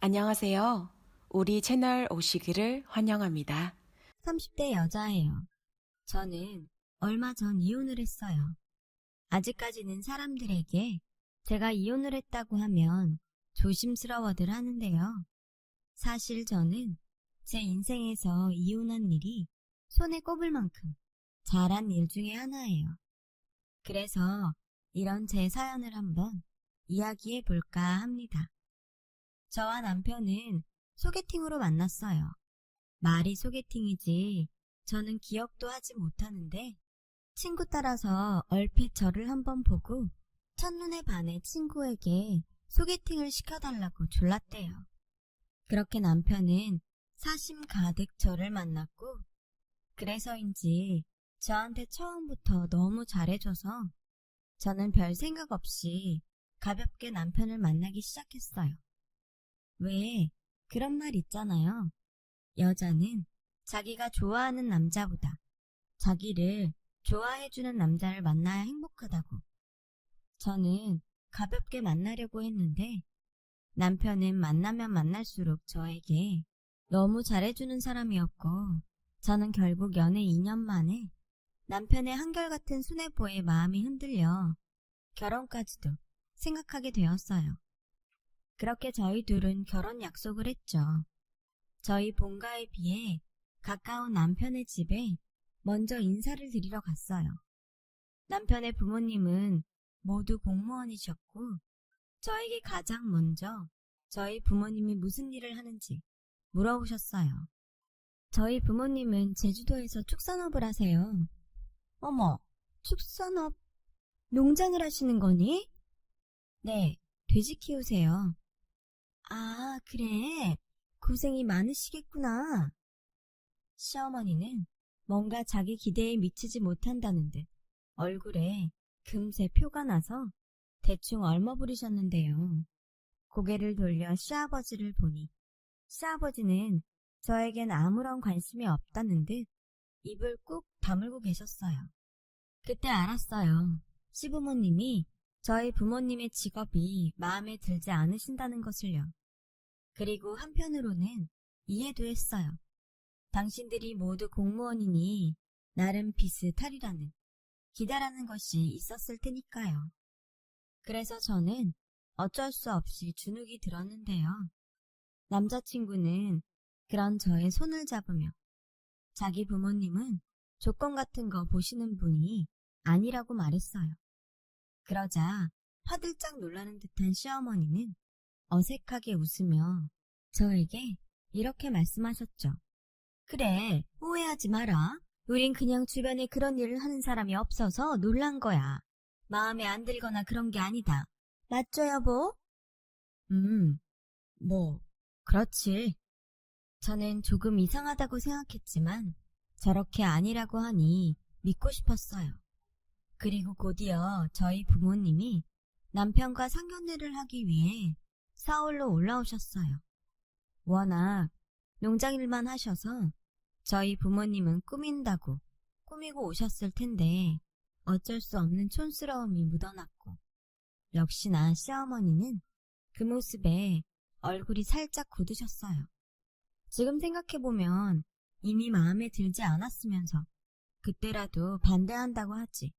안녕하세요. 우리 채널 오시기를 환영합니다. 30대 여자예요. 저는 얼마 전 이혼을 했어요. 아직까지는 사람들에게 제가 이혼을 했다고 하면 조심스러워들 하는데요. 사실 저는 제 인생에서 이혼한 일이 손에 꼽을 만큼 잘한 일 중에 하나예요. 그래서 이런 제 사연을 한번 이야기해 볼까 합니다. 저와 남편은 소개팅으로 만났어요. 말이 소개팅이지 저는 기억도 하지 못하는데 친구 따라서 얼핏 저를 한번 보고 첫눈에 반해 친구에게 소개팅을 시켜달라고 졸랐대요. 그렇게 남편은 사심 가득 저를 만났고 그래서인지 저한테 처음부터 너무 잘해줘서 저는 별 생각 없이 가볍게 남편을 만나기 시작했어요. 왜 그런 말 있잖아요. 여자는 자기가 좋아하는 남자보다 자기를 좋아해주는 남자를 만나야 행복하다고. 저는 가볍게 만나려고 했는데 남편은 만나면 만날수록 저에게 너무 잘해주는 사람이었고 저는 결국 연애 2년 만에 남편의 한결같은 수뇌보에 마음이 흔들려 결혼까지도 생각하게 되었어요. 그렇게 저희 둘은 결혼 약속을 했죠. 저희 본가에 비해 가까운 남편의 집에 먼저 인사를 드리러 갔어요. 남편의 부모님은 모두 공무원이셨고 저에게 가장 먼저 저희 부모님이 무슨 일을 하는지 물어보셨어요. 저희 부모님은 제주도에서 축산업을 하세요. 어머, 축산업, 농장을 하시는 거니? 네, 돼지 키우세요. 아, 그래. 고생이 많으시겠구나. 시어머니는 뭔가 자기 기대에 미치지 못한다는 듯 얼굴에 금세 표가 나서 대충 얼머부리셨는데요. 고개를 돌려 시아버지를 보니 시아버지는 저에겐 아무런 관심이 없다는 듯 입을 꾹 다물고 계셨어요. 그때 알았어요. 시부모님이 저희 부모님의 직업이 마음에 들지 않으신다는 것을요. 그리고 한편으로는 이해도 했어요. 당신들이 모두 공무원이니 나름 비슷하리라는 기대라는 것이 있었을 테니까요. 그래서 저는 어쩔 수 없이 주눅이 들었는데요. 남자친구는 그런 저의 손을 잡으며 자기 부모님은 조건 같은 거 보시는 분이 아니라고 말했어요. 그러자 화들짝 놀라는 듯한 시어머니는 어색하게 웃으며 저에게 이렇게 말씀하셨죠. 그래, 오해하지 마라. 우린 그냥 주변에 그런 일을 하는 사람이 없어서 놀란 거야. 마음에 안 들거나 그런 게 아니다. 맞죠, 여보? 그렇지. 저는 조금 이상하다고 생각했지만 저렇게 아니라고 하니 믿고 싶었어요. 그리고 곧이어 저희 부모님이 남편과 상견례를 하기 위해 서울로 올라오셨어요. 워낙 농장일만 하셔서 저희 부모님은 꾸민다고 꾸미고 오셨을 텐데 어쩔 수 없는 촌스러움이 묻어났고 역시나 시어머니는 그 모습에 얼굴이 살짝 굳으셨어요. 지금 생각해보면 이미 마음에 들지 않았으면서 그때라도 반대한다고 하지.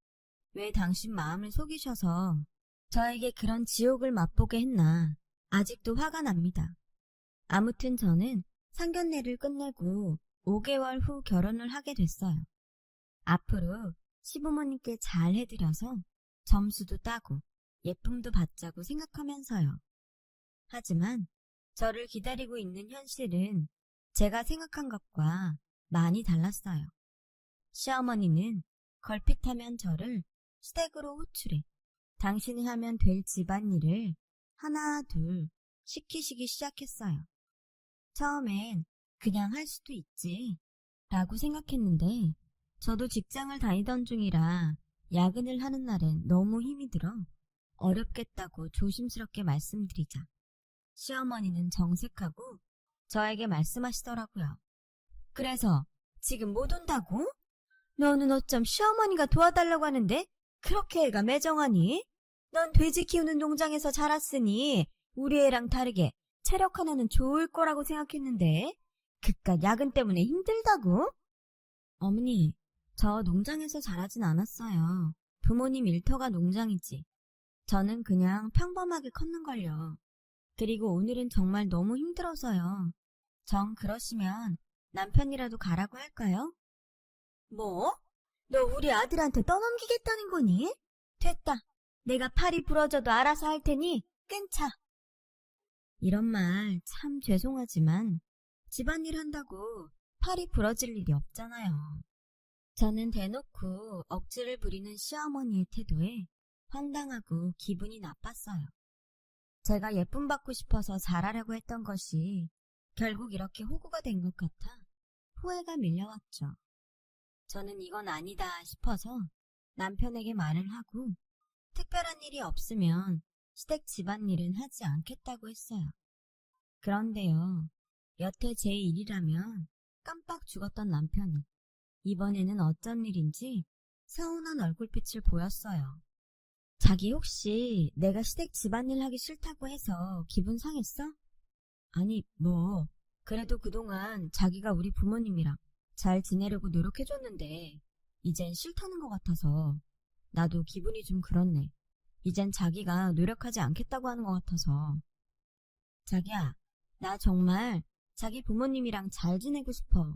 왜 당신 마음을 속이셔서 저에게 그런 지옥을 맛보게 했나 아직도 화가 납니다. 아무튼 저는 상견례를 끝내고 5개월 후 결혼을 하게 됐어요. 앞으로 시부모님께 잘 해드려서 점수도 따고 예쁨도 받자고 생각하면서요. 하지만 저를 기다리고 있는 현실은 제가 생각한 것과 많이 달랐어요. 시어머니는 걸핏하면 저를 시댁으로 호출해 당신이 하면 될 집안일을 하나 둘 시키시기 시작했어요. 처음엔 그냥 할 수도 있지 라고 생각했는데 저도 직장을 다니던 중이라 야근을 하는 날엔 너무 힘이 들어 어렵겠다고 조심스럽게 말씀드리자 시어머니는 정색하고 저에게 말씀하시더라고요. 그래서 지금 못 온다고? 너는 어쩜 시어머니가 도와달라고 하는데 그렇게 애가 매정하니? 넌 돼지 키우는 농장에서 자랐으니 우리 애랑 다르게 체력 하나는 좋을 거라고 생각했는데 그깟 야근 때문에 힘들다고? 어머니, 저 농장에서 자라진 않았어요. 부모님 일터가 농장이지. 저는 그냥 평범하게 컸는걸요. 그리고 오늘은 정말 너무 힘들어서요. 정 그러시면 남편이라도 가라고 할까요? 뭐? 너 우리 아들한테 떠넘기겠다는 거니? 됐다. 내가 팔이 부러져도 알아서 할 테니 끊자. 이런 말 참 죄송하지만 집안일 한다고 팔이 부러질 일이 없잖아요. 저는 대놓고 억지를 부리는 시어머니의 태도에 황당하고 기분이 나빴어요. 제가 예쁨 받고 싶어서 잘하려고 했던 것이 결국 이렇게 호구가 된 것 같아 후회가 밀려왔죠. 저는 이건 아니다 싶어서 남편에게 말을 하고 특별한 일이 없으면 시댁 집안일은 하지 않겠다고 했어요. 그런데요, 여태 제 일이라면 깜빡 죽었던 남편이 이번에는 어쩐 일인지 서운한 얼굴빛을 보였어요. 자기 혹시 내가 시댁 집안일 하기 싫다고 해서 기분 상했어? 아니, 그래도 그동안 자기가 우리 부모님이랑 잘 지내려고 노력해줬는데 이젠 싫다는 것 같아서 나도 기분이 좀 그렇네. 이젠 자기가 노력하지 않겠다고 하는 것 같아서. 자기야, 나 정말 자기 부모님이랑 잘 지내고 싶어.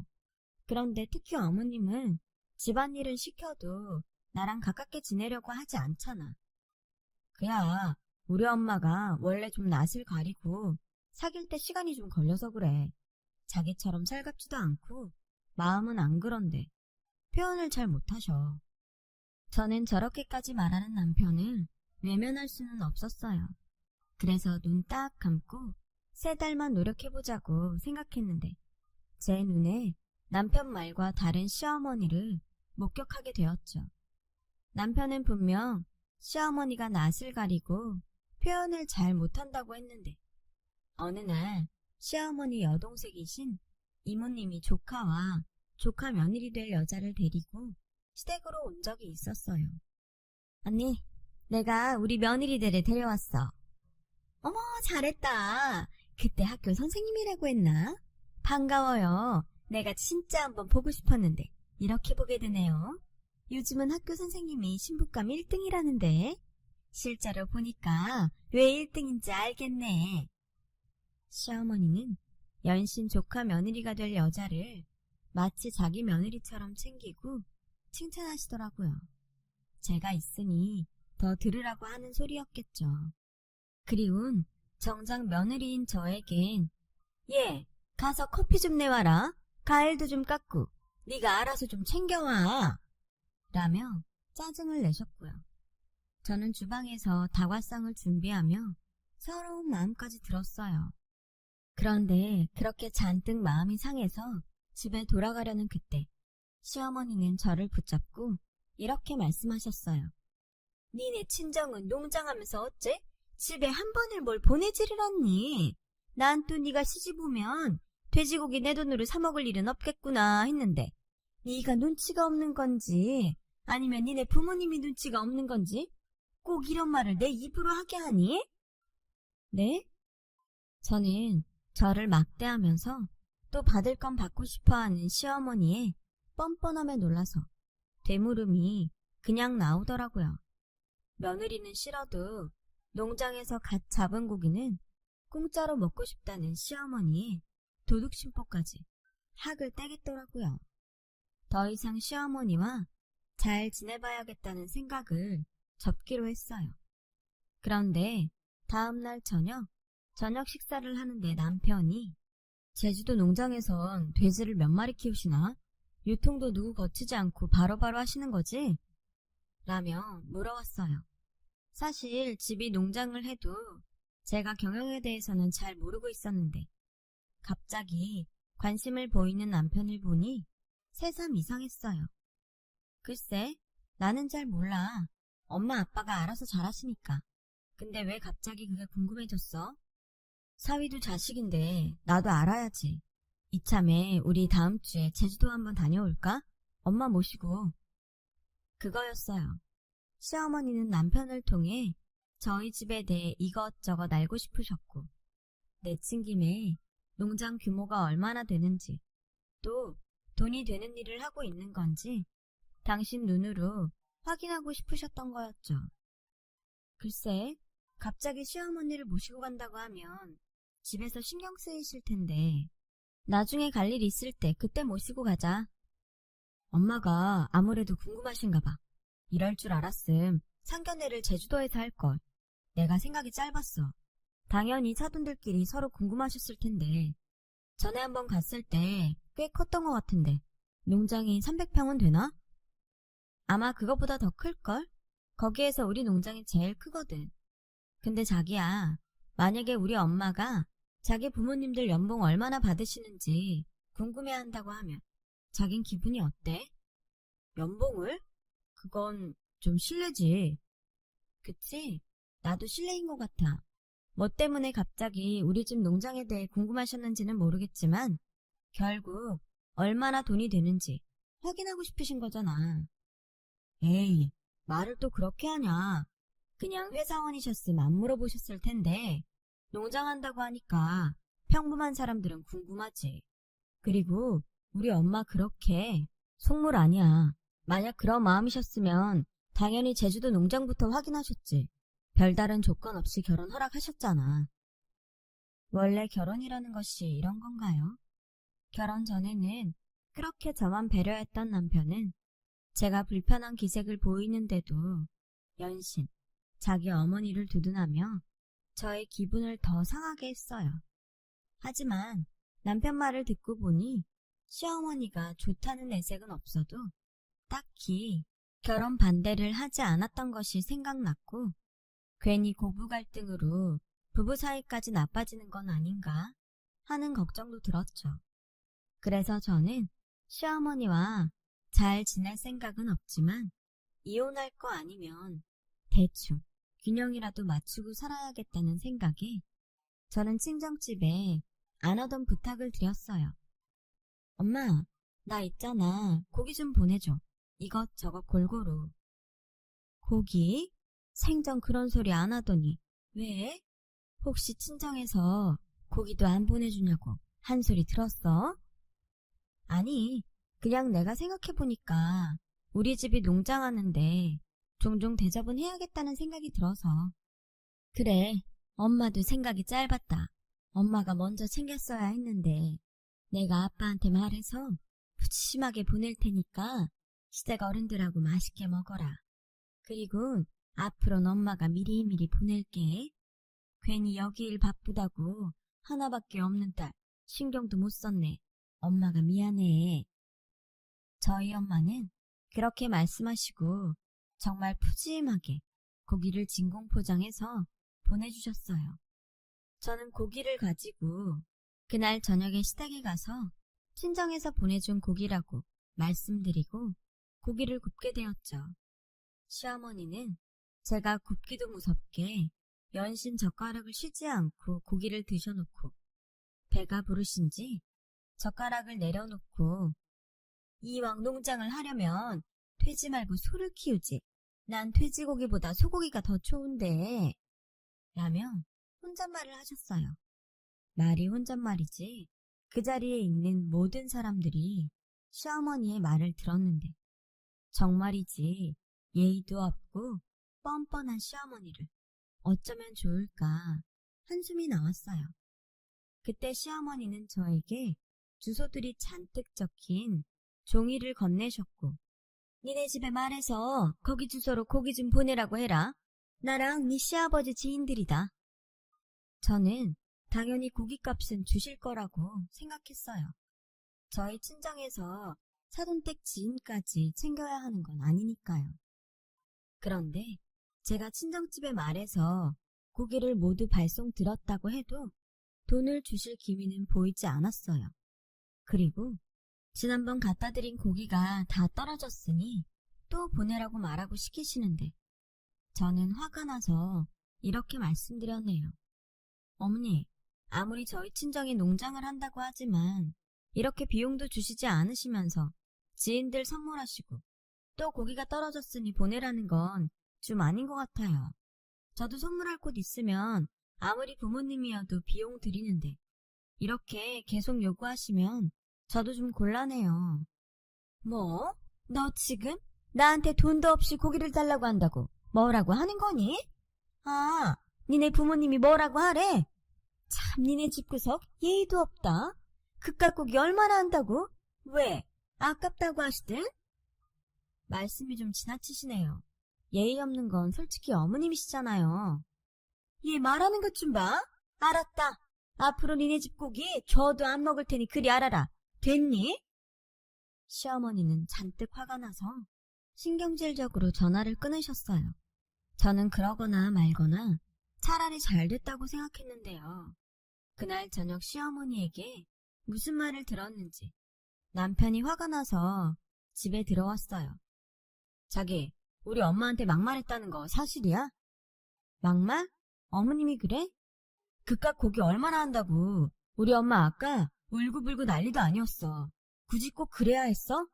그런데 특히 어머님은 집안일은 시켜도 나랑 가깝게 지내려고 하지 않잖아. 그야, 우리 엄마가 원래 좀 낯을 가리고 사귈 때 시간이 좀 걸려서 그래. 자기처럼 살갑지도 않고 마음은 안 그런데 표현을 잘 못하셔. 저는 저렇게까지 말하는 남편을 외면할 수는 없었어요. 그래서 눈 딱 감고 3달만 노력해보자고 생각했는데 제 눈에 남편 말과 다른 시어머니를 목격하게 되었죠. 남편은 분명 시어머니가 낯을 가리고 표현을 잘 못한다고 했는데 어느 날 시어머니 여동생이신 이모님이 조카와 조카 며느리 될 여자를 데리고 시댁으로 온 적이 있었어요. 언니, 내가 우리 며느리들을 데려왔어. 어머, 잘했다. 그때 학교 선생님이라고 했나? 반가워요. 내가 진짜 한번 보고 싶었는데 이렇게 보게 되네요. 요즘은 학교 선생님이 신부감 1등이라는데 실제로 보니까 왜 1등인지 알겠네. 시어머니는 연신 조카 며느리가 될 여자를 마치 자기 며느리처럼 챙기고 칭찬하시더라고요. 제가 있으니 더 들으라고 하는 소리였겠죠. 그리운 정작 며느리인 저에겐 얘, 가서 커피 좀 내와라. 과일도 좀 깎고 네가 알아서 좀 챙겨와. 라며 짜증을 내셨고요. 저는 주방에서 다과상을 준비하며 서러운 마음까지 들었어요. 그런데 그렇게 잔뜩 마음이 상해서 집에 돌아가려는 그때 시어머니는 저를 붙잡고 이렇게 말씀하셨어요. 니네 친정은 농장하면서 어째? 집에 한 번을 뭘 보내지를 않니? 난 또 네가 시집 오면 돼지고기 내 돈으로 사 먹을 일은 없겠구나 했는데 네가 눈치가 없는 건지 아니면 니네 부모님이 눈치가 없는 건지 꼭 이런 말을 내 입으로 하게 하니? 네? 저는 저를 막대하면서 또 받을 건 받고 싶어하는 시어머니의 뻔뻔함에 놀라서 되물음이 그냥 나오더라고요. 며느리는 싫어도 농장에서 갓 잡은 고기는 공짜로 먹고 싶다는 시어머니의 도둑심보까지 학을 떼겠더라고요. 더 이상 시어머니와 잘 지내봐야겠다는 생각을 접기로 했어요. 그런데 다음날 저녁 식사를 하는데 남편이 제주도 농장에선 돼지를 몇 마리 키우시나? 유통도 누구 거치지 않고 바로바로 하시는 거지? 라며 물어왔어요. 사실 집이 농장을 해도 제가 경영에 대해서는 잘 모르고 있었는데 갑자기 관심을 보이는 남편을 보니 새삼 이상했어요. 글쎄, 나는 잘 몰라. 엄마 아빠가 알아서 잘하시니까. 근데 왜 갑자기 그게 궁금해졌어? 사위도 자식인데 나도 알아야지. 이참에 우리 다음 주에 제주도 한번 다녀올까? 엄마 모시고. 그거였어요. 시어머니는 남편을 통해 저희 집에 대해 이것저것 알고 싶으셨고 내친 김에 농장 규모가 얼마나 되는지, 또 돈이 되는 일을 하고 있는 건지 당신 눈으로 확인하고 싶으셨던 거였죠. 글쎄, 갑자기 시어머니를 모시고 간다고 하면 집에서 신경 쓰이실 텐데 나중에 갈 일 있을 때 그때 모시고 가자. 엄마가 아무래도 궁금하신가 봐. 이럴 줄 알았음 상견례를 제주도에서 할걸. 내가 생각이 짧았어. 당연히 사돈들끼리 서로 궁금하셨을 텐데 전에 한번 갔을 때 꽤 컸던 것 같은데 농장이 300평은 되나? 아마 그거보다 더 클걸? 거기에서 우리 농장이 제일 크거든. 근데 자기야, 만약에 우리 엄마가 자기 부모님들 연봉 얼마나 받으시는지 궁금해한다고 하면 자긴 기분이 어때? 연봉을? 그건 좀 실례지. 그치? 나도 실례인 것 같아. 뭐 때문에 갑자기 우리 집 농장에 대해 궁금하셨는지는 모르겠지만 결국 얼마나 돈이 되는지 확인하고 싶으신 거잖아. 에이, 말을 또 그렇게 하냐. 그냥 회사원이셨으면 안 물어보셨을 텐데 농장한다고 하니까 평범한 사람들은 궁금하지. 그리고 우리 엄마 그렇게 속물 아니야. 만약 그런 마음이셨으면 당연히 제주도 농장부터 확인하셨지. 별다른 조건 없이 결혼 허락하셨잖아. 원래 결혼이라는 것이 이런 건가요? 결혼 전에는 그렇게 저만 배려했던 남편은 제가 불편한 기색을 보이는데도 연신 자기 어머니를 두둔하며 저의 기분을 더 상하게 했어요. 하지만 남편 말을 듣고 보니 시어머니가 좋다는 내색은 없어도 딱히 결혼 반대를 하지 않았던 것이 생각났고 괜히 고부 갈등으로 부부 사이까지 나빠지는 건 아닌가 하는 걱정도 들었죠. 그래서 저는 시어머니와 잘 지낼 생각은 없지만 이혼할 거 아니면 대충 균형이라도 맞추고 살아야겠다는 생각에 저는 친정집에 안 하던 부탁을 드렸어요. 엄마, 나 있잖아. 고기 좀 보내줘. 이것저것 골고루. 고기? 생전 그런 소리 안 하더니 왜? 혹시 친정에서 고기도 안 보내주냐고 한 소리 들었어? 아니, 그냥 내가 생각해보니까 우리 집이 농장하는데 종종 대접은 해야겠다는 생각이 들어서. 그래, 엄마도 생각이 짧았다. 엄마가 먼저 챙겼어야 했는데 내가 아빠한테 말해서 푸짐하게 보낼 테니까 시댁 어른들하고 맛있게 먹어라. 그리고 앞으로는 엄마가 미리미리 보낼게. 괜히 여기 일 바쁘다고 하나밖에 없는 딸 신경도 못 썼네. 엄마가 미안해. 저희 엄마는 그렇게 말씀하시고 정말 푸짐하게 고기를 진공 포장해서 보내주셨어요. 저는 고기를 가지고 그날 저녁에 시댁에 가서 친정에서 보내준 고기라고 말씀드리고 고기를 굽게 되었죠. 시어머니는 제가 굽기도 무섭게 연신 젓가락을 쉬지 않고 고기를 드셔놓고 배가 부르신지 젓가락을 내려놓고 이왕 농장을 하려면 돼지 말고 소를 키우지. 난 돼지고기보다 소고기가 더 좋은데. 라며 혼잣말을 하셨어요. 말이 혼잣말이지 그 자리에 있는 모든 사람들이 시어머니의 말을 들었는데 정말이지 예의도 없고 뻔뻔한 시어머니를 어쩌면 좋을까 한숨이 나왔어요. 그때 시어머니는 저에게 주소들이 잔뜩 적힌 종이를 건네셨고 니네 집에 말해서 거기 주소로 고기 좀 보내라고 해라. 나랑 네 시아버지 지인들이다. 저는 당연히 고깃값은 주실 거라고 생각했어요. 저희 친정에서 사돈댁 지인까지 챙겨야 하는 건 아니니까요. 그런데 제가 친정집에 말해서 고기를 모두 발송 드렸다고 해도 돈을 주실 기미는 보이지 않았어요. 그리고 지난번 갖다 드린 고기가 다 떨어졌으니 또 보내라고 말하고 시키시는데 저는 화가 나서 이렇게 말씀드렸네요. 어머니, 아무리 저희 친정이 농장을 한다고 하지만 이렇게 비용도 주시지 않으시면서 지인들 선물하시고 또 고기가 떨어졌으니 보내라는 건 좀 아닌 것 같아요. 저도 선물할 곳 있으면 아무리 부모님이어도 비용 드리는데 이렇게 계속 요구하시면 저도 좀 곤란해요. 뭐? 너 지금 나한테 돈도 없이 고기를 달라고 한다고 뭐라고 하는 거니? 아, 니네 부모님이 뭐라고 하래? 참 니네 집구석 예의도 없다. 그깟 고기 얼마나 한다고? 왜? 아깝다고 하시든? 말씀이 좀 지나치시네요. 예의 없는 건 솔직히 어머님이시잖아요. 얘 말하는 것 좀 봐. 알았다. 앞으로 니네 집 고기 줘도 안 먹을 테니 그리 알아라. 됐니? 시어머니는 잔뜩 화가 나서 신경질적으로 전화를 끊으셨어요. 저는 그러거나 말거나 차라리 잘 됐다고 생각했는데요. 그날 저녁 시어머니에게 무슨 말을 들었는지 남편이 화가 나서 집에 들어왔어요. 자기, 우리 엄마한테 막말했다는 거 사실이야? 막말? 어머님이 그래? 그깟 고기 얼마나 한다고. 우리 엄마 아까 울고불고 난리도 아니었어. 굳이 꼭 그래야 했어?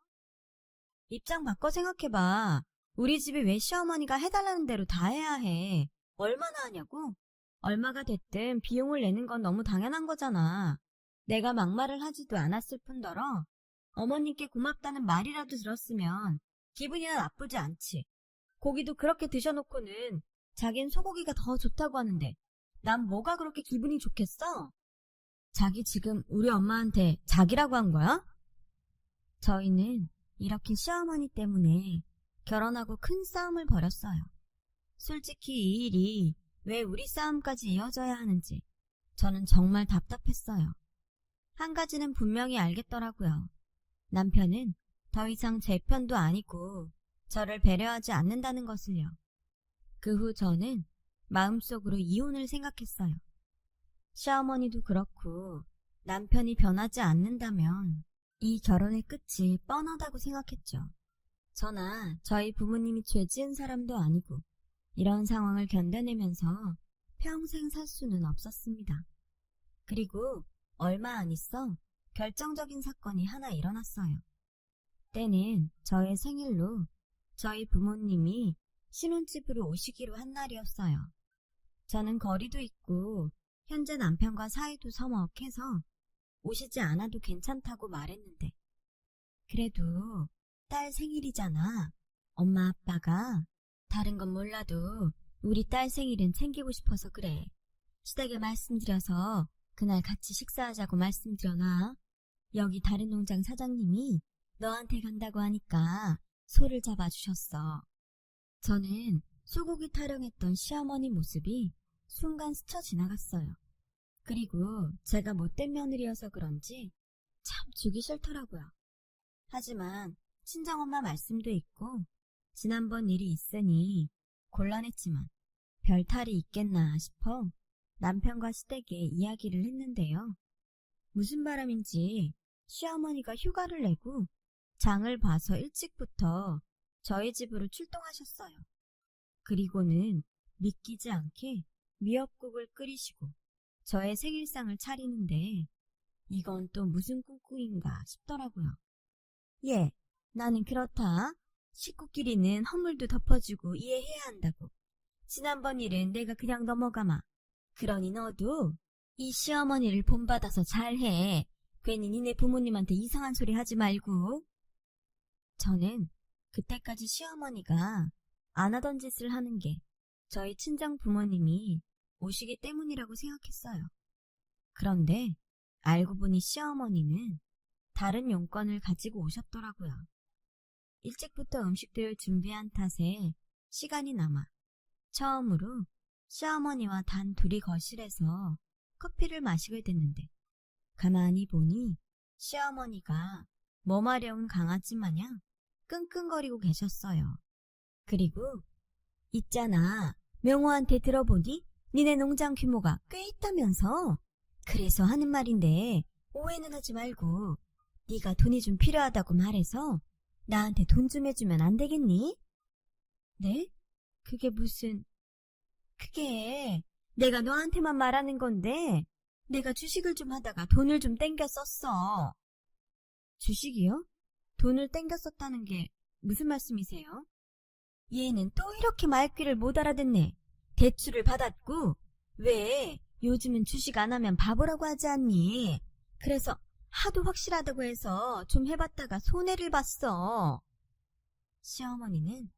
입장 바꿔 생각해봐. 우리 집이 왜 시어머니가 해달라는 대로 다 해야 해. 얼마나 하냐고? 얼마가 됐든 비용을 내는 건 너무 당연한 거잖아. 내가 막말을 하지도 않았을 뿐더러 어머님께 고맙다는 말이라도 들었으면 기분이나 나쁘지 않지. 고기도 그렇게 드셔놓고는 자긴 소고기가 더 좋다고 하는데 난 뭐가 그렇게 기분이 좋겠어? 자기 지금 우리 엄마한테 자기라고 한 거야? 저희는 이렇게 시어머니 때문에 결혼하고 큰 싸움을 벌였어요. 솔직히 이 일이 왜 우리 싸움까지 이어져야 하는지 저는 정말 답답했어요. 한 가지는 분명히 알겠더라고요. 남편은 더 이상 제 편도 아니고 저를 배려하지 않는다는 것을요. 그 후 저는 마음속으로 이혼을 생각했어요. 시어머니도 그렇고 남편이 변하지 않는다면 이 결혼의 끝이 뻔하다고 생각했죠. 저나 저희 부모님이 죄 지은 사람도 아니고 이런 상황을 견뎌내면서 평생 살 수는 없었습니다. 그리고 얼마 안 있어 결정적인 사건이 하나 일어났어요. 때는 저의 생일로 저희 부모님이 신혼집으로 오시기로 한 날이었어요. 저는 거리도 있고 현재 남편과 사이도 서먹해서 오시지 않아도 괜찮다고 말했는데 그래도 딸 생일이잖아. 엄마 아빠가 다른 건 몰라도 우리 딸 생일은 챙기고 싶어서 그래. 시댁에 말씀드려서 그날 같이 식사하자고 말씀드려놔. 여기 다른 농장 사장님이 너한테 간다고 하니까 소를 잡아주셨어. 저는 소고기 타령했던 시어머니 모습이 순간 스쳐 지나갔어요. 그리고 제가 못된 며느리여서 그런지 참 주기 싫더라고요. 하지만 친정엄마 말씀도 있고 지난번 일이 있으니 곤란했지만 별 탈이 있겠나 싶어 남편과 시댁에 이야기를 했는데요. 무슨 바람인지 시어머니가 휴가를 내고 장을 봐서 일찍부터 저희 집으로 출동하셨어요. 그리고는 믿기지 않게 미역국을 끓이시고 저의 생일상을 차리는데 이건 또 무슨 꿍꿍인가 싶더라고요. 예, 나는 그렇다. 식구끼리는 허물도 덮어주고 이해해야 한다고. 지난번 일은 내가 그냥 넘어가마. 그러니 너도 이 시어머니를 본받아서 잘해. 괜히 니네 부모님한테 이상한 소리 하지 말고. 저는 그때까지 시어머니가 안 하던 짓을 하는 게 저희 친정 부모님이 오시기 때문이라고 생각했어요. 그런데 알고 보니 시어머니는 다른 용건을 가지고 오셨더라고요. 일찍부터 음식들을 준비한 탓에 시간이 남아 처음으로 시어머니와 단 둘이 거실에서 커피를 마시게 됐는데 가만히 보니 시어머니가 뭐 마려운 강아지 마냥 끙끙거리고 계셨어요. 그리고 있잖아, 명호한테 들어보니 니네 농장 규모가 꽤 있다면서. 그래서 하는 말인데 오해는 하지 말고 네가 돈이 좀 필요하다고 말해서 나한테 돈 좀 해주면 안 되겠니? 네? 그게 무슨... 그게 내가 너한테만 말하는 건데 내가 주식을 좀 하다가 돈을 좀 땡겨 썼어. 주식이요? 돈을 땡겨 썼다는 게 무슨 말씀이세요? 얘는 또 이렇게 말귀를 못 알아듣네. 대출을 받았고 왜? 요즘은 주식 안 하면 바보라고 하지 않니? 그래서 하도 확실하다고 해서 좀 해봤다가 손해를 봤어. 시어머니는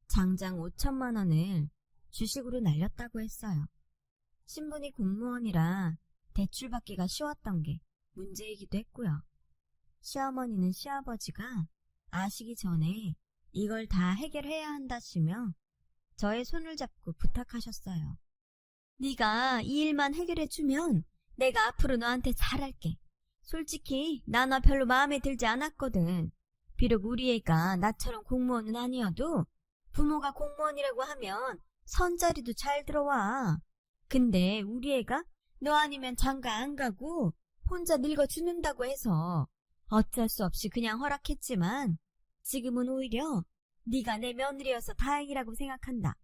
장장 5천만 원을 주식으로 날렸다고 했어요. 신분이 공무원이라 대출받기가 쉬웠던 게 문제이기도 했고요. 시어머니는 시아버지가 아시기 전에 이걸 다 해결해야 한다시며 저의 손을 잡고 부탁하셨어요. 네가 이 일만 해결해주면 내가 앞으로 너한테 잘할게. 솔직히 나 별로 마음에 들지 않았거든. 비록 우리 애가 나처럼 공무원은 아니어도 부모가 공무원이라고 하면 선자리도 잘 들어와. 근데 우리 애가 너 아니면 장가 안 가고 혼자 늙어 죽는다고 해서 어쩔 수 없이 그냥 허락했지만 지금은 오히려 네가 내 며느리여서 다행이라고 생각한다.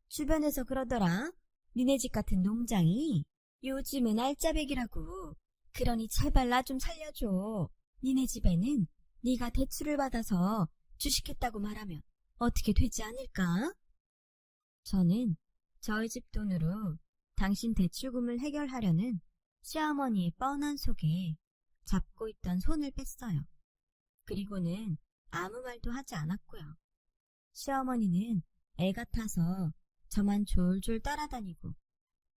주변에서 그러더라. 니네 집 같은 농장이 요즘은 알짜배기라고. 그러니 제발 나 좀 살려줘. 니네 집에는 네가 대출을 받아서 주식했다고 말하면 어떻게 되지 않을까? 저는 저희 집 돈으로 당신 대출금을 해결하려는 시어머니의 뻔한 속에 잡고 있던 손을 뺐어요. 그리고는 아무 말도 하지 않았고요. 시어머니는 애 같아서 저만 졸졸 따라다니고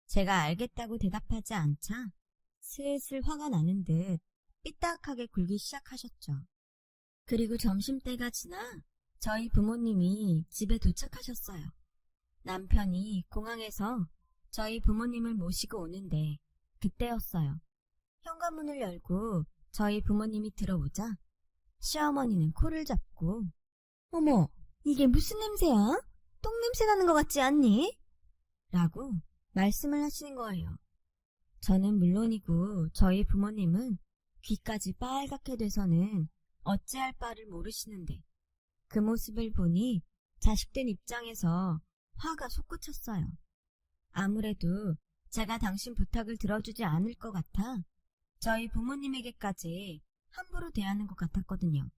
제가 알겠다고 대답하지 않자 슬슬 화가 나는 듯 삐딱하게 굴기 시작하셨죠. 그리고 점심때가 지나 저희 부모님이 집에 도착하셨어요. 남편이 공항에서 저희 부모님을 모시고 오는데 그때였어요. 현관문을 열고 저희 부모님이 들어오자 시어머니는 코를 잡고 어머, 이게 무슨 냄새야? 똥냄새 나는 것 같지 않니? 라고 말씀을 하시는 거예요. 저는 물론이고 저희 부모님은 귀까지 빨갛게 돼서는 어찌할 바를 모르시는데 그 모습을 보니 자식된 입장에서 화가 솟구쳤어요. 아무래도 제가 당신 부탁을 들어주지 않을 것 같아 저희 부모님에게까지 함부로 대하는 것 같았거든요.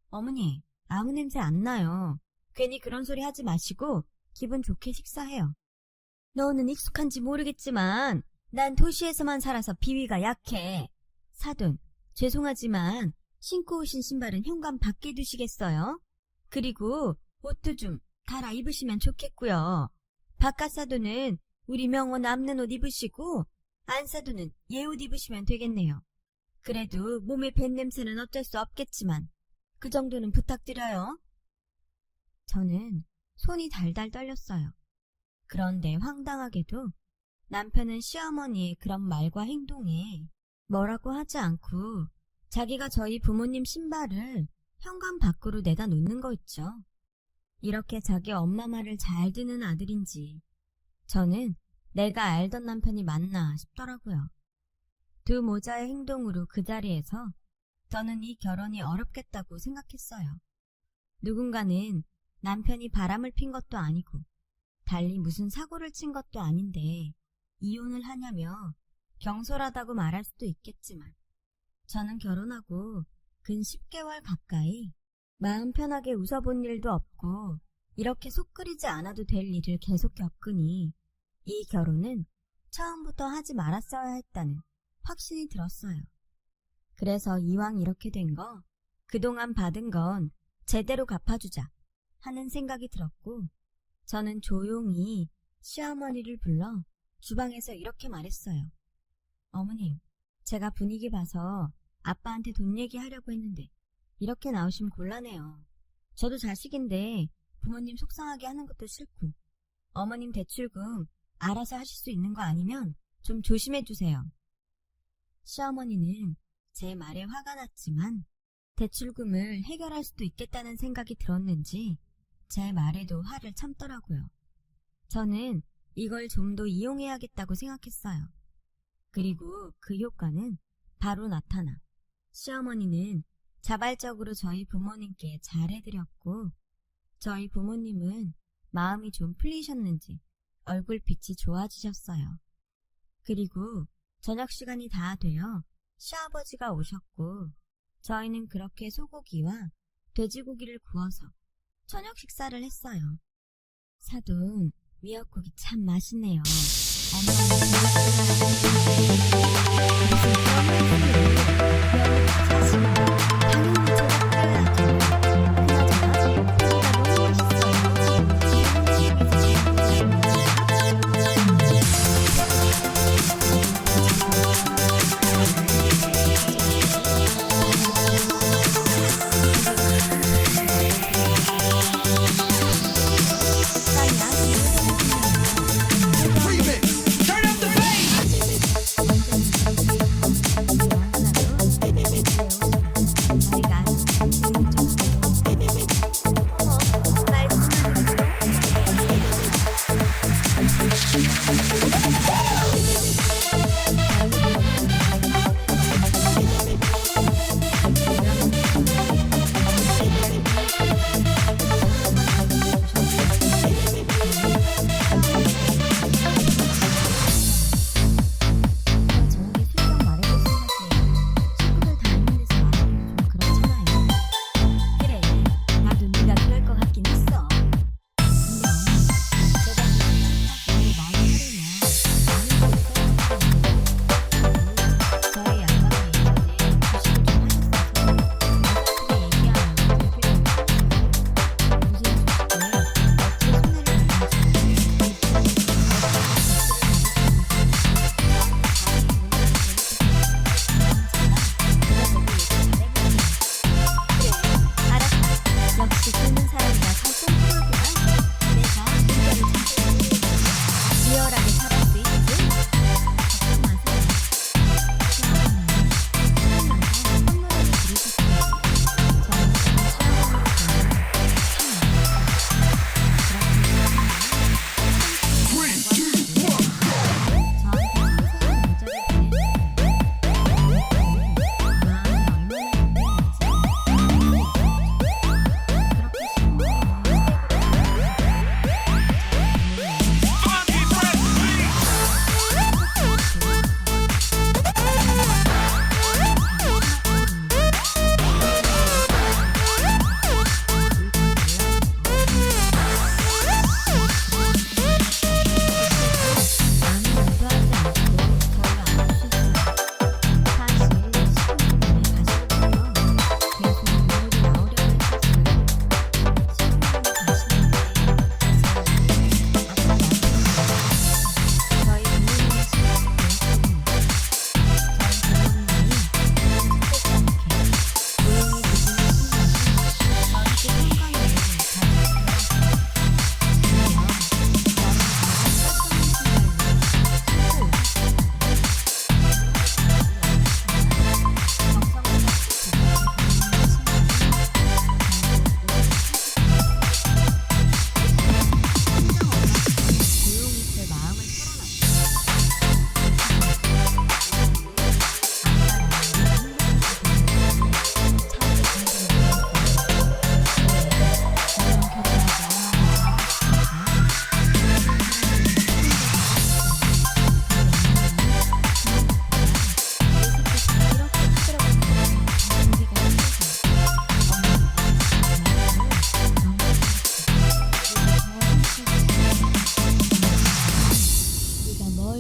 어머니, 아무 냄새 안 나요. 괜히 그런 소리 하지 마시고 기분 좋게 식사해요. 너는 익숙한지 모르겠지만 난 도시에서만 살아서 비위가 약해. 사돈, 죄송하지만 신고 오신 신발은 현관 밖에 두시겠어요? 그리고 옷도 좀 갈아입으시면 좋겠고요. 바깥 사돈은 우리 명호 남는 옷 입으시고 안 사돈은 얘 옷 입으시면 되겠네요. 그래도 몸에 밴 냄새는 어쩔 수 없겠지만 그 정도는 부탁드려요. 저는 손이 달달 떨렸어요. 그런데 황당하게도 남편은 시어머니의 그런 말과 행동에 뭐라고 하지 않고 자기가 저희 부모님 신발을 현관 밖으로 내다 놓는 거 있죠. 이렇게 자기 엄마 말을 잘 듣는 아들인지 저는 내가 알던 남편이 맞나 싶더라고요. 두 모자의 행동으로 그 자리에서 저는 이 결혼이 어렵겠다고 생각했어요. 누군가는 남편이 바람을 핀 것도 아니고 달리 무슨 사고를 친 것도 아닌데 이혼을 하냐며 경솔하다고 말할 수도 있겠지만 저는 결혼하고 근 10개월 가까이 마음 편하게 웃어본 일도 없고 이렇게 속 끓이지 않아도 될 일을 계속 겪으니 이 결혼은 처음부터 하지 말았어야 했다는 확신이 들었어요. 그래서 이왕 이렇게 된 거 그동안 받은 건 제대로 갚아주자 하는 생각이 들었고 저는 조용히 시어머니를 불러 주방에서 이렇게 말했어요. 어머님, 제가 분위기 봐서 아빠한테 돈 얘기하려고 했는데 이렇게 나오시면 곤란해요. 저도 자식인데 부모님 속상하게 하는 것도 싫고 어머님 대출금 알아서 하실 수 있는 거 아니면 좀 조심해 주세요. 시어머니는 제 말에 화가 났지만 대출금을 해결할 수도 있겠다는 생각이 들었는지 제 말에도 화를 참더라고요. 저는 이걸 좀 더 이용해야겠다고 생각했어요. 그리고 그 효과는 바로 나타나 시어머니는 자발적으로 저희 부모님께 잘해드렸고 저희 부모님은 마음이 좀 풀리셨는지 얼굴빛이 좋아지셨어요. 그리고 저녁 시간이 다 되어 시아버지가 오셨고 저희는 그렇게 소고기와 돼지고기를 구워서 저녁 식사를 했어요. 사돈, 미역국이 참 맛있네요.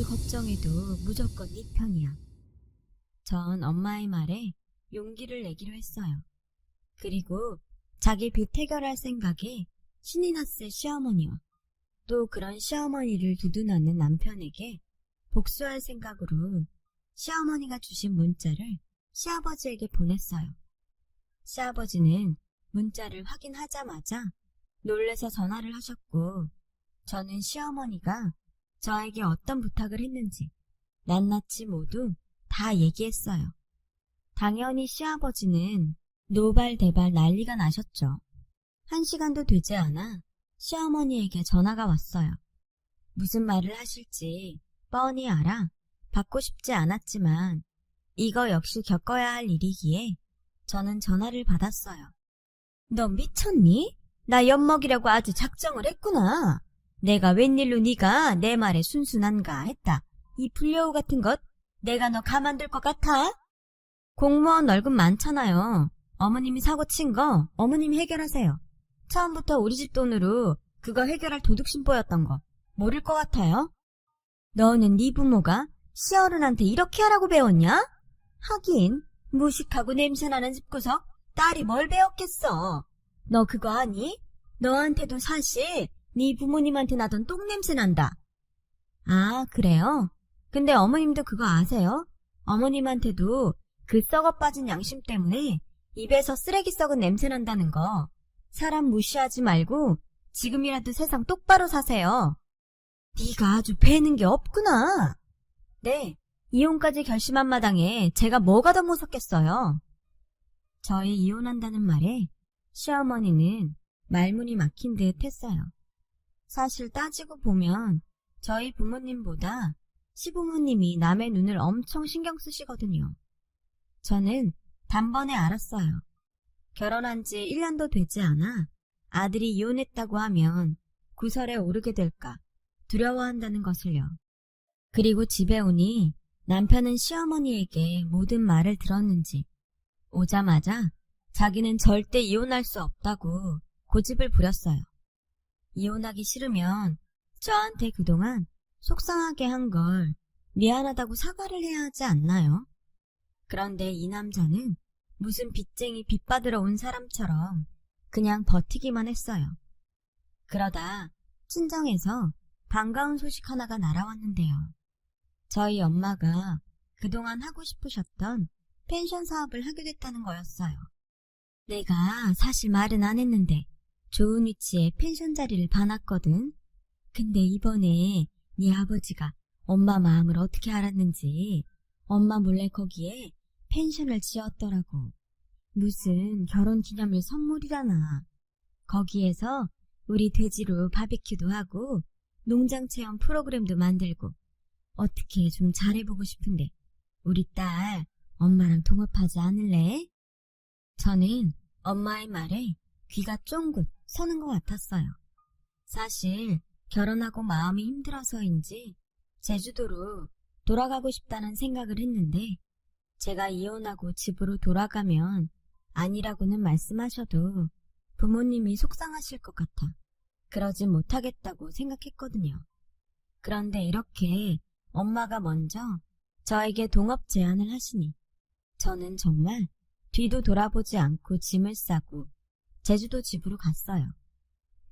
걱정해도 무조건 네 편이야. 전 엄마의 말에 용기를 내기로 했어요. 그리고 자기 빚 해결할 생각에 신이 났을 시어머니와 또 그런 시어머니를 두둔하는 남편에게 복수할 생각으로 시어머니가 주신 문자를 시아버지에게 보냈어요. 시아버지는 문자를 확인하자마자 놀라서 전화를 하셨고, 저는 시어머니가 저에게 어떤 부탁을 했는지 낱낱이 모두 다 얘기했어요. 당연히 시아버지는 노발대발 난리가 나셨죠. 1시간도 되지 않아 시어머니에게 전화가 왔어요. 무슨 말을 하실지 뻔히 알아 받고 싶지 않았지만 이거 역시 겪어야 할 일이기에 저는 전화를 받았어요. 너 미쳤니? 나 엿먹이라고 아주 작정을 했구나. 내가 웬일로 네가 내 말에 순순한가 했다. 이 불려우 같은 것 내가 너 가만둘 것 같아? 공무원 월급 많잖아요. 어머님이 사고 친 거 어머님이 해결하세요. 처음부터 우리 집 돈으로 그거 해결할 도둑심보였던 거 모를 것 같아요? 너는 네 부모가 시어른한테 이렇게 하라고 배웠냐? 하긴 무식하고 냄새나는 집구석 딸이 뭘 배웠겠어. 너 그거 아니? 너한테도 사실 네 부모님한테 나던 똥냄새 난다. 아, 그래요? 근데 어머님도 그거 아세요? 어머님한테도 그 썩어 빠진 양심 때문에 입에서 쓰레기 썩은 냄새 난다는 거. 사람 무시하지 말고 지금이라도 세상 똑바로 사세요. 네가 아주 배는 게 없구나. 네, 이혼까지 결심한 마당에 제가 뭐가 더 무섭겠어요. 저희 이혼한다는 말에 시어머니는 말문이 막힌 듯 했어요. 사실 따지고 보면 저희 부모님보다 시부모님이 남의 눈을 엄청 신경 쓰시거든요. 저는 단번에 알았어요. 결혼한 지 1년도 되지 않아 아들이 이혼했다고 하면 구설에 오르게 될까 두려워한다는 것을요. 그리고 집에 오니 남편은 시어머니에게 모든 말을 들었는지 오자마자 자기는 절대 이혼할 수 없다고 고집을 부렸어요. 이혼하기 싫으면 저한테 그동안 속상하게 한 걸 미안하다고 사과를 해야 하지 않나요? 그런데 이 남자는 무슨 빚쟁이 빚받으러 온 사람처럼 그냥 버티기만 했어요. 그러다 친정에서 반가운 소식 하나가 날아왔는데요. 저희 엄마가 그동안 하고 싶으셨던 펜션 사업을 하게 됐다는 거였어요. 내가 사실 말은 안 했는데 좋은 위치에 펜션 자리를 봐놨거든. 근데 이번에 네 아버지가 엄마 마음을 어떻게 알았는지 엄마 몰래 거기에 펜션을 지었더라고. 무슨 결혼기념일 선물이라나. 거기에서 우리 돼지로 바비큐도 하고 농장 체험 프로그램도 만들고 어떻게 좀 잘해보고 싶은데 우리 딸 엄마랑 동업하지 않을래? 저는 엄마의 말에 귀가 쫑긋 서는 것 같았어요. 사실 결혼하고 마음이 힘들어서인지 제주도로 돌아가고 싶다는 생각을 했는데 제가 이혼하고 집으로 돌아가면 아니라고는 말씀하셔도 부모님이 속상하실 것 같아 그러진 못하겠다고 생각했거든요. 그런데 이렇게 엄마가 먼저 저에게 동업 제안을 하시니 저는 정말 뒤도 돌아보지 않고 짐을 싸고 제주도 집으로 갔어요.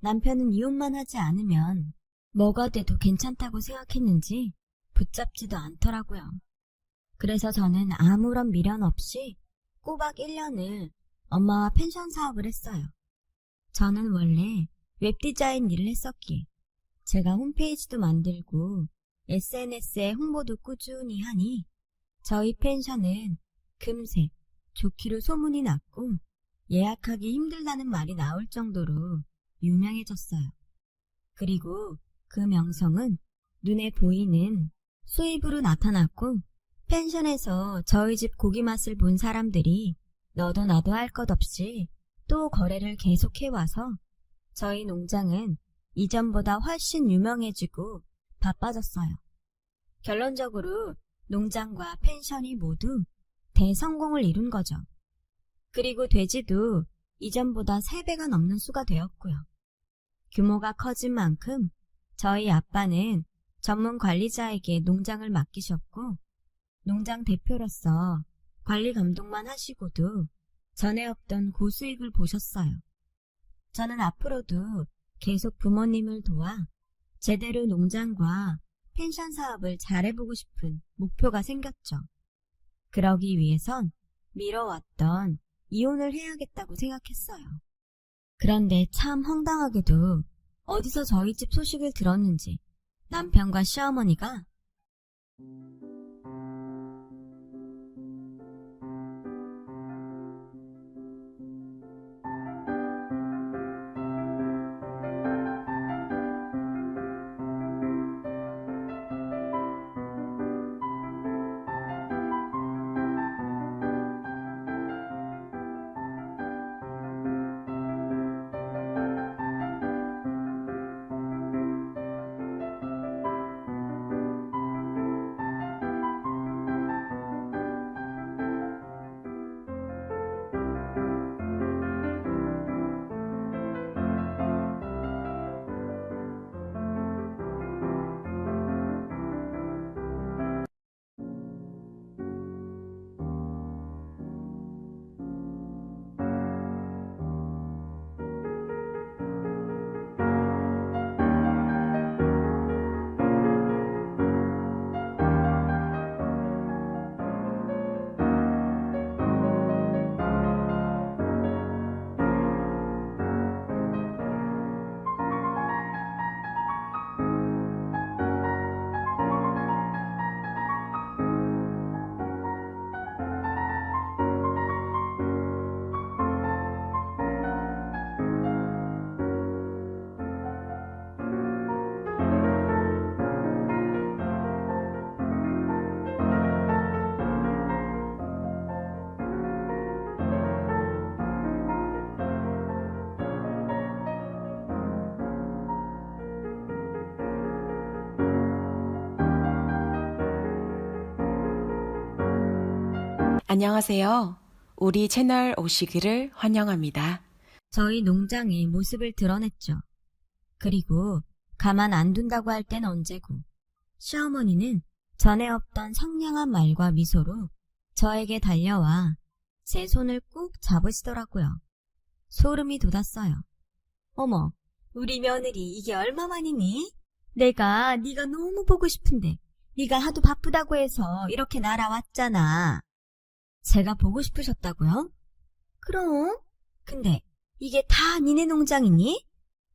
남편은 이혼만 하지 않으면 뭐가 돼도 괜찮다고 생각했는지 붙잡지도 않더라고요. 그래서 저는 아무런 미련 없이 꼬박 1년을 엄마와 펜션 사업을 했어요. 저는 원래 웹디자인 일을 했었기에 제가 홈페이지도 만들고 SNS에 홍보도 꾸준히 하니 저희 펜션은 금세 좋기로 소문이 났고 예약하기 힘들다는 말이 나올 정도로 유명해졌어요. 그리고 그 명성은 눈에 보이는 수입으로 나타났고 펜션에서 저희 집 고기 맛을 본 사람들이 너도 나도 할 것 없이 또 거래를 계속해와서 저희 농장은 이전보다 훨씬 유명해지고 바빠졌어요. 결론적으로 농장과 펜션이 모두 대성공을 이룬 거죠. 그리고 돼지도 이전보다 3배가 넘는 수가 되었고요. 규모가 커진 만큼 저희 아빠는 전문 관리자에게 농장을 맡기셨고 농장 대표로서 관리 감독만 하시고도 전에 없던 고수익을 보셨어요. 저는 앞으로도 계속 부모님을 도와 제대로 농장과 펜션 사업을 잘해보고 싶은 목표가 생겼죠. 그러기 위해선 미뤄왔던 이혼을 해야겠다고 생각했어요. 그런데 참 황당하게도 어디서 저희 집 소식을 들었는지 남편과 시어머니가 안녕하세요. 우리 채널 오시기를 환영합니다. 저희 농장의 모습을 드러냈죠. 그리고 가만 안 둔다고 할 땐 언제고. 시어머니는 전에 없던 상냥한 말과 미소로 저에게 달려와 제 손을 꾹 잡으시더라고요. 소름이 돋았어요. 어머, 우리 며느리 이게 얼마만이니? 내가 네가 너무 보고 싶은데 네가 하도 바쁘다고 해서 이렇게 날아왔잖아. 제가 보고 싶으셨다고요? 그럼? 근데 이게 다 니네 농장이니?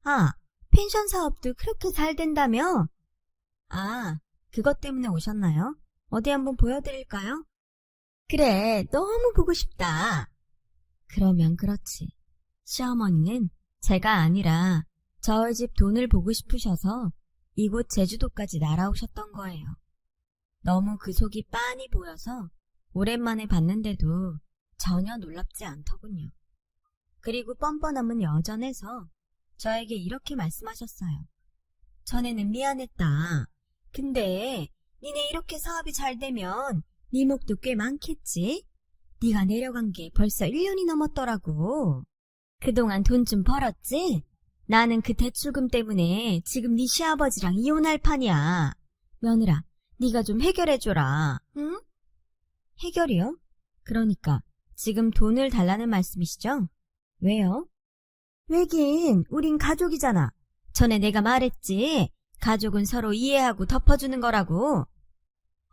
아, 펜션 사업도 그렇게 잘 된다며? 아, 그것 때문에 오셨나요? 어디 한번 보여드릴까요? 그래, 너무 보고 싶다. 그러면 그렇지. 시어머니는 제가 아니라 저희 집 돈을 보고 싶으셔서 이곳 제주도까지 날아오셨던 거예요. 너무 그 속이 빤히 보여서 오랜만에 봤는데도 전혀 놀랍지 않더군요. 그리고 뻔뻔함은 여전해서 저에게 이렇게 말씀하셨어요. 전에는 미안했다. 근데 니네 이렇게 사업이 잘 되면 네 목도 꽤 많겠지? 네가 내려간 게 벌써 1년이 넘었더라고. 그동안 돈 좀 벌었지? 나는 그 대출금 때문에 지금 네 시아버지랑 이혼할 판이야. 며느라, 네가 좀 해결해줘라. 응? 해결이요? 그러니까 지금 돈을 달라는 말씀이시죠? 왜요? 왜긴 우린 가족이잖아. 전에 내가 말했지. 가족은 서로 이해하고 덮어주는 거라고.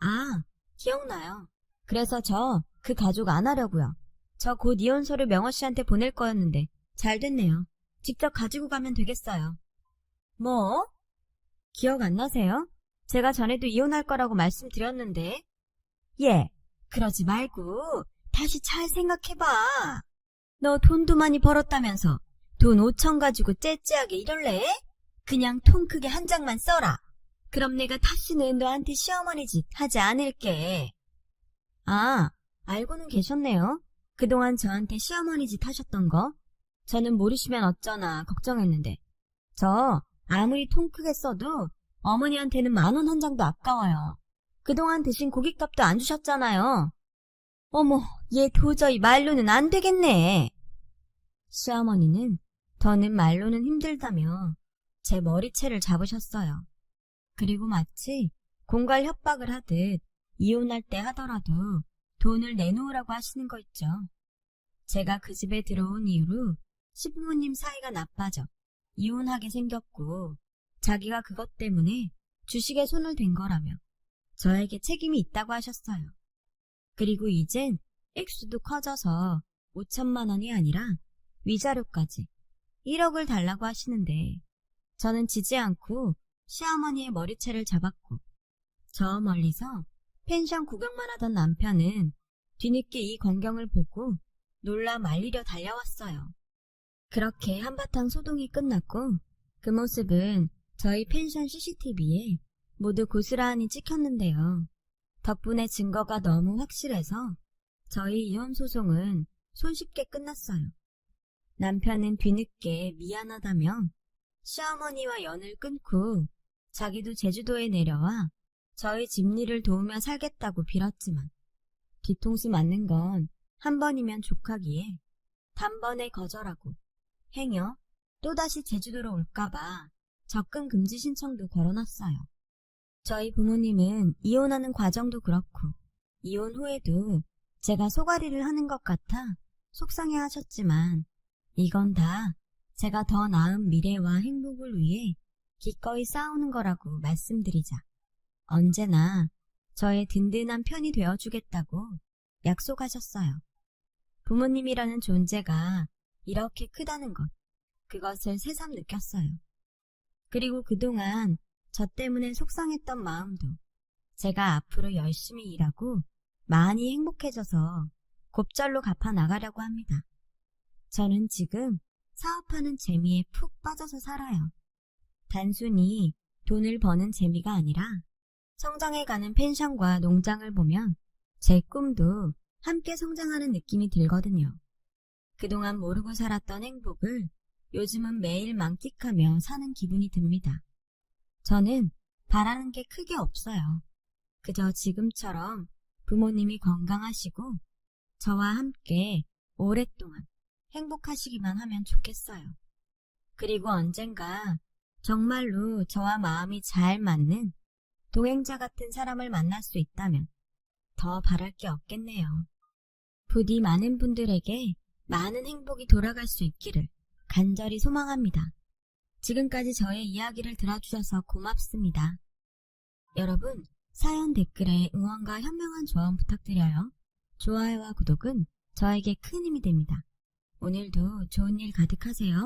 아, 기억나요. 그래서 저 그 가족 안 하려고요. 저 곧 이혼서를 명호 씨한테 보낼 거였는데 잘 됐네요. 직접 가지고 가면 되겠어요. 뭐? 기억 안 나세요? 제가 전에도 이혼할 거라고 말씀드렸는데. 예, 그러지 말고 다시 잘 생각해봐. 너 돈도 많이 벌었다면서 돈 5천 가지고 째째하게 이럴래? 그냥 통 크게 한 장만 써라. 그럼 내가 다시는 너한테 시어머니 짓 하지 않을게. 아, 알고는 계셨네요. 그동안 저한테 시어머니 짓 하셨던 거. 저는 모르시면 어쩌나 걱정했는데. 저 아무리 통 크게 써도 어머니한테는 10,000원 한 장도 아까워요. 그동안 드신 고깃값도 안 주셨잖아요. 어머, 얘 도저히 말로는 안 되겠네. 시어머니는 더는 말로는 힘들다며 제 머리채를 잡으셨어요. 그리고 마치 공갈 협박을 하듯 이혼할 때 하더라도 돈을 내놓으라고 하시는 거 있죠. 제가 그 집에 들어온 이후로 시부모님 사이가 나빠져 이혼하게 생겼고 자기가 그것 때문에 주식에 손을 댄 거라며 저에게 책임이 있다고 하셨어요. 그리고 이젠 액수도 커져서 5천만 원이 아니라 위자료까지 1억을 달라고 하시는데 저는 지지 않고 시어머니의 머리채를 잡았고 저 멀리서 펜션 구경만 하던 남편은 뒤늦게 이 광경을 보고 놀라 말리려 달려왔어요. 그렇게 한바탕 소동이 끝났고 그 모습은 저희 펜션 CCTV에 모두 고스란히 찍혔는데요. 덕분에 증거가 너무 확실해서 저희 이혼 소송은 손쉽게 끝났어요. 남편은 뒤늦게 미안하다며 시어머니와 연을 끊고 자기도 제주도에 내려와 저희 집일을 도우며 살겠다고 빌었지만 뒤통수 맞는 건 한 번이면 족하기에 단번에 거절하고 행여 또다시 제주도로 올까봐 접근 금지 신청도 걸어놨어요. 저희 부모님은 이혼하는 과정도 그렇고 이혼 후에도 제가 소가리를 하는 것 같아 속상해 하셨지만 이건 다 제가 더 나은 미래와 행복을 위해 기꺼이 싸우는 거라고 말씀드리자 언제나 저의 든든한 편이 되어주겠다고 약속하셨어요. 부모님이라는 존재가 이렇게 크다는 것, 그것을 새삼 느꼈어요. 그리고 그동안 저 때문에 속상했던 마음도 제가 앞으로 열심히 일하고 많이 행복해져서 곱절로 갚아 나가려고 합니다. 저는 지금 사업하는 재미에 푹 빠져서 살아요. 단순히 돈을 버는 재미가 아니라 성장해가는 펜션과 농장을 보면 제 꿈도 함께 성장하는 느낌이 들거든요. 그동안 모르고 살았던 행복을 요즘은 매일 만끽하며 사는 기분이 듭니다. 저는 바라는 게 크게 없어요. 그저 지금처럼 부모님이 건강하시고 저와 함께 오랫동안 행복하시기만 하면 좋겠어요. 그리고 언젠가 정말로 저와 마음이 잘 맞는 동행자 같은 사람을 만날 수 있다면 더 바랄 게 없겠네요. 부디 많은 분들에게 많은 행복이 돌아갈 수 있기를 간절히 소망합니다. 지금까지 저의 이야기를 들어주셔서 고맙습니다. 여러분, 사연 댓글에 응원과 현명한 조언 부탁드려요. 좋아요와 구독은 저에게 큰 힘이 됩니다. 오늘도 좋은 일 가득하세요.